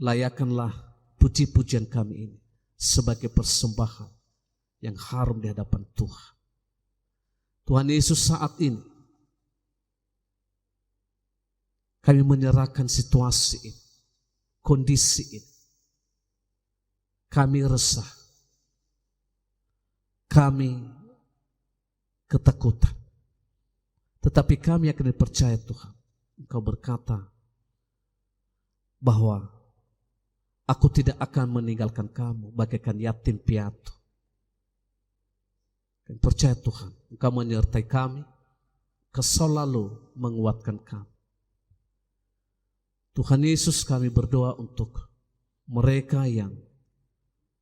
S4: Layakkanlah puji-pujian kami ini sebagai persembahan yang harum di hadapan Tuhan. Tuhan Yesus, saat ini kami menyerahkan situasi ini, kondisi ini. Kami resah, kami ketakutan, tetapi kami akan percaya Tuhan. Engkau berkata bahwa aku tidak akan meninggalkan kamu bagaikan yatim piatu. Kami percaya Tuhan, Engkau menyertai kami, Engkau selalu menguatkan kami. Tuhan Yesus, kami berdoa untuk mereka yang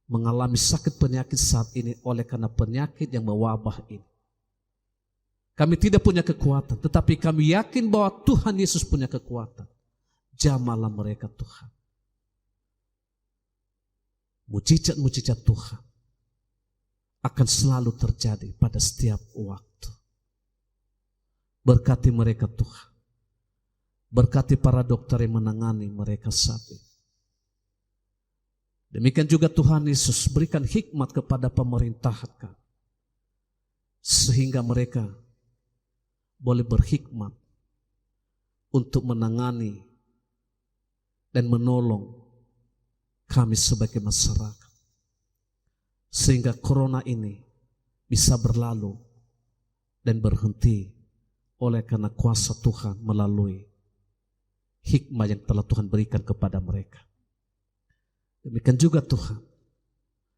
S4: mengalami sakit penyakit saat ini oleh karena penyakit yang mewabah ini. Kami tidak punya kekuatan, tetapi kami yakin bahwa Tuhan Yesus punya kekuatan. Jamahlah mereka Tuhan. Mujizat-mujizat Tuhan akan selalu terjadi pada setiap waktu. Berkati mereka Tuhan. Berkati para dokter yang menangani mereka saat ini. Demikian juga Tuhan Yesus, berikan hikmat kepada pemerintahan kami, sehingga mereka boleh berhikmat untuk menangani dan menolong kami sebagai masyarakat. Sehingga corona ini bisa berlalu dan berhenti oleh karena kuasa Tuhan melalui hikmah yang telah Tuhan berikan kepada mereka. Demikian juga Tuhan,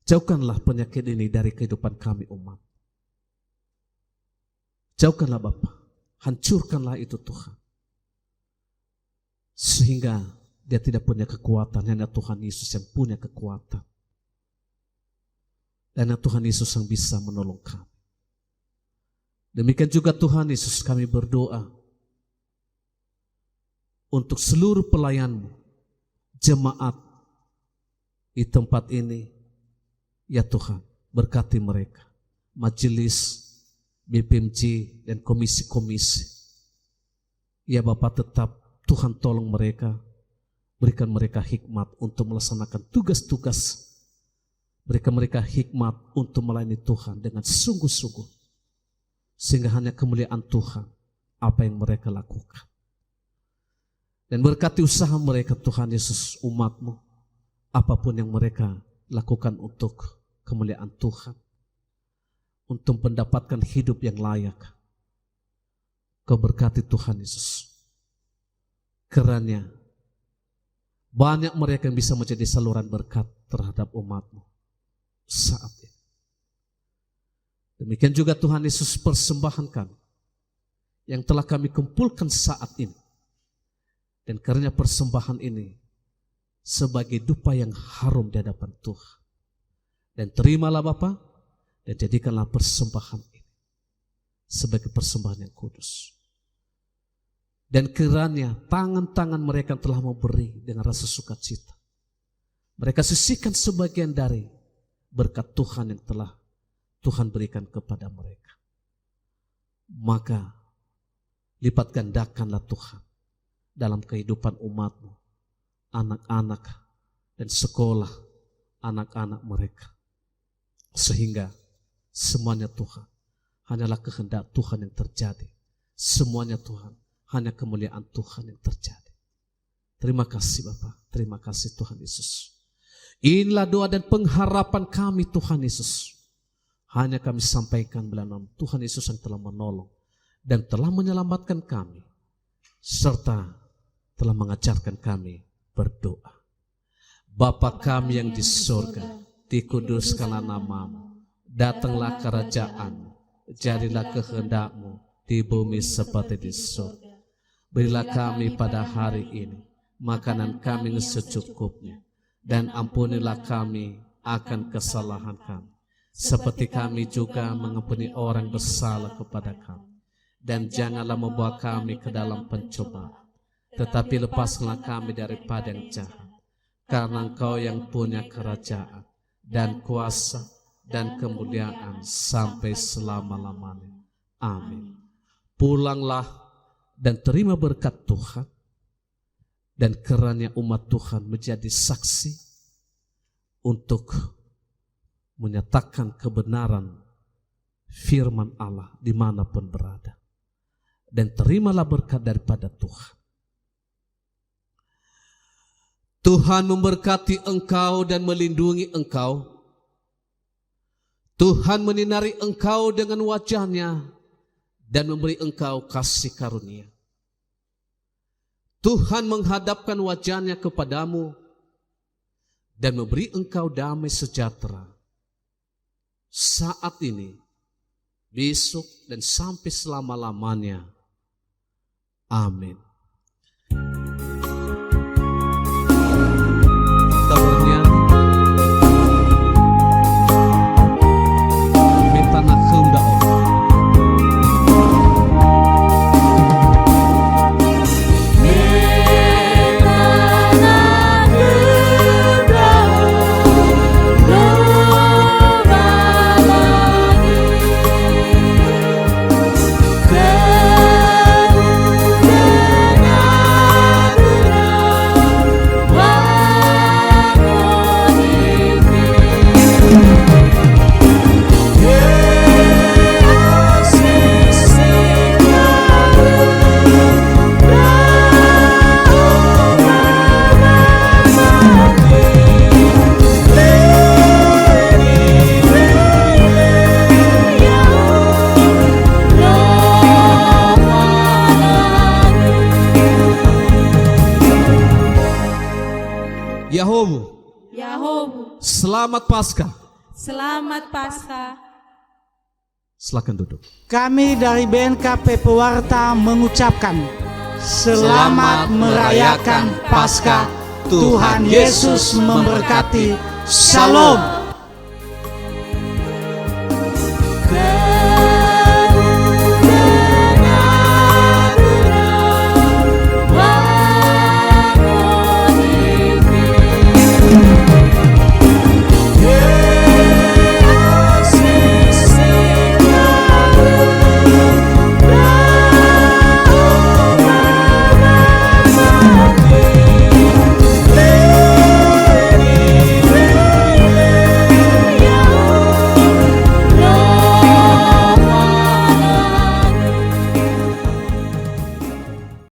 S4: jauhkanlah penyakit ini dari kehidupan kami umat. Jauhkanlah Bapa, hancurkanlah itu Tuhan. Sehingga dia tidak punya kekuatan, hanya Tuhan Yesus yang punya kekuatan. Dan Tuhan Yesus yang bisa menolong kami. Demikian juga Tuhan Yesus, kami berdoa untuk seluruh pelayan-Mu, jemaat di tempat ini. Ya Tuhan, berkati mereka, majelis, BPMJ dan komisi-komisi. Ya Bapa, tetap Tuhan tolong mereka, berikan mereka hikmat untuk melaksanakan tugas-tugas. Berikan mereka hikmat untuk melayani Tuhan dengan sungguh-sungguh, sehingga hanya kemuliaan Tuhan apa yang mereka lakukan. Dan berkati usaha mereka Tuhan Yesus, umat-Mu, apapun yang mereka lakukan untuk kemuliaan Tuhan, untuk mendapatkan hidup yang layak. Kau berkati Tuhan Yesus, kiranya Banyak mereka yang bisa menjadi saluran berkat terhadap umat-Mu saat ini. Demikian juga Tuhan Yesus, persembahan kami yang telah kami kumpulkan saat ini. Dan karena persembahan ini sebagai dupa yang harum di hadapan Tuhan. Dan terimalah Bapa, dan jadikanlah persembahan ini sebagai persembahan yang kudus. Dan kiranya tangan-tangan mereka telah memberi dengan rasa sukacita. Mereka sisihkan sebagian dari berkat Tuhan yang telah Tuhan berikan kepada mereka. Maka lipat gandakanlah Tuhan dalam kehidupan umat-Mu, anak-anak dan sekolah anak-anak mereka. Sehingga semuanya Tuhan hanyalah kehendak Tuhan yang terjadi. Semuanya Tuhan hanya kemuliaan Tuhan yang terjadi. Terima kasih Bapa, terima kasih Tuhan Yesus. Inilah doa dan pengharapan kami Tuhan Yesus. Hanya kami sampaikan melalui Tuhan Yesus yang telah menolong dan telah menyelamatkan kami, serta telah mengajarkan kami berdoa. Bapa kami yang di surga, dikuduskanlah nama-Mu, datanglah kerajaan-Mu, jadilah kehendak-Mu di bumi seperti di surga. Berilah kami pada hari ini makanan kami secukupnya, dan ampunilah kami akan kesalahan kami, seperti kami juga mengampuni orang bersalah kepada kami. Dan janganlah membawa kami ke dalam pencobaan, tetapi lepaskanlah kami daripada yang jahat. Karena Engkau yang punya kerajaan dan kuasa dan kemuliaan sampai selama-lamanya. Amin. Pulanglah dan terima berkat Tuhan. Dan kerana umat Tuhan menjadi saksi untuk menyatakan kebenaran firman Allah dimanapun berada. Dan terimalah berkat daripada Tuhan. Tuhan memberkati engkau dan melindungi engkau. Tuhan menyinari engkau dengan wajah-Nya dan memberi engkau kasih karunia. Tuhan menghadapkan wajah-Nya kepadamu dan memberi engkau damai sejahtera saat ini, besok, dan sampai selama-lamanya. Amin. Kita bernyanyi. Minta nak kehendak Allah.
S3: Yahobu.
S4: Selamat Paskah.
S3: Selamat Paskah.
S4: Silakan duduk.
S1: Kami dari BNKP Pewarta mengucapkan selamat merayakan Paskah. Tuhan Yesus memberkati. Shalom.